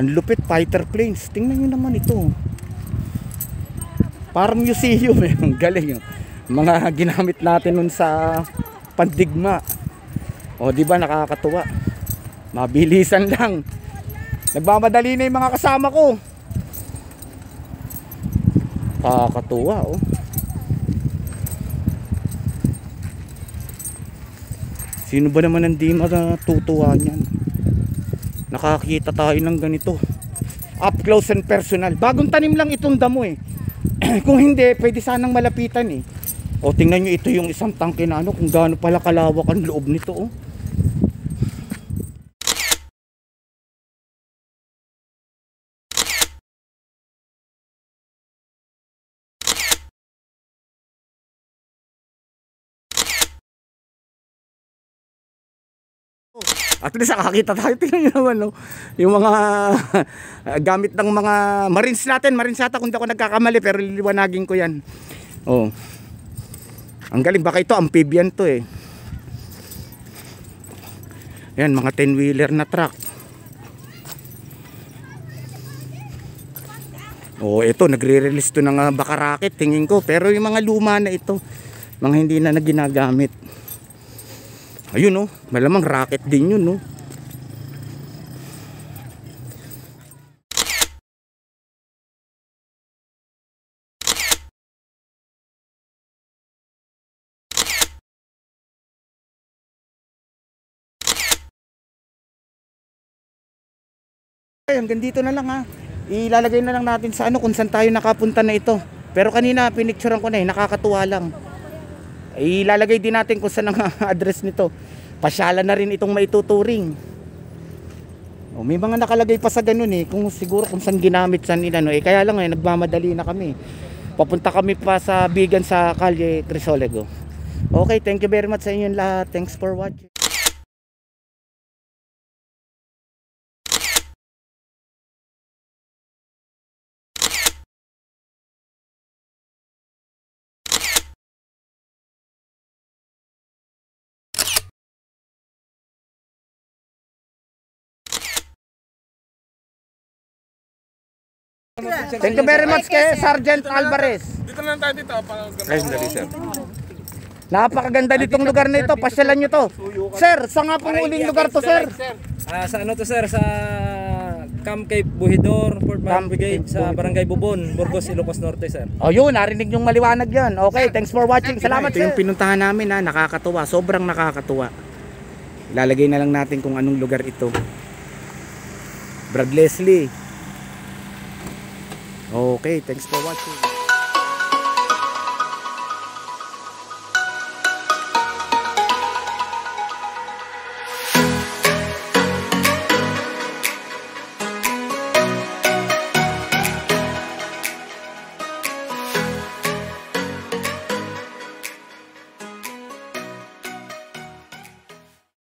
Ang lupit, fighter planes. Tingnan nyo naman ito. Parang museum eh. Ang galing yun. Mga ginamit natin nun sa pandigma. O di ba nakakatuwa. Mabilisan lang. Nagmamadali na yung mga kasama ko. Nakakatuwa oh. Sino ba naman hindi matutuwa niyan? Nakakita tayo ng ganito. Up close and personal. Bagong tanim lang itong damo eh. Kung hindi, pwede sanang malapitan eh. O tingnan nyo, ito yung isang tangke na ano, kung gaano pala kalawak ang loob nito oh. At least nakakita tayo. Tingnan nyo naman no? Yung mga gamit ng mga marines natin. Marines yata kung di ako nagkakamali, pero liliwanagin ko yan. Oh. Ang galing, baka ito amphibian to eh. Yan, mga 10-wheeler na truck. Oh, ito nagre-release to ng baka rocket tingin ko, pero yung mga luma na ito, mga hindi na ginagamit. Ayun oh, malamang rocket din yun no. Hanggang dito na lang ha. Ilalagay na lang natin sa ano kung saan tayo nakapunta na ito. Pero kanina pinicturean ko na eh, nakakatuwa lang. Ilalagay din natin kung saan ang address nito. Pasyalan na rin itong maituturing. O, may mga nakalagay pa sa ganun eh. Kung siguro kung saan ginamit saan inano eh. Kaya lang eh, nagmamadali na kami. Papunta kami pa sa Bigan sa Calle Crisolega. Okay, thank you very much sa inyong lahat. Thanks for watching. Thank you very much kay Sergeant Alvarez. Dito lang tayo dito. Napakaganda nitong lugar na ito. Pasyalan nyo to. Sir, sa nga pong uling lugar to sir? Sa ano to sir? Sa Camp Cape Buhidor, Fort Baron Brigade, sa Barangay Bubon, Burgos, Ilocos Norte sir. O yun, narinig yung maliwanag yan. Okay, thanks for watching. Salamat sir. Ito yung pinuntahan namin ha, nakakatuwa. Sobrang nakakatuwa. Ilalagay na lang natin kung anong lugar ito. Brad Leslie. Okay, thanks for watching.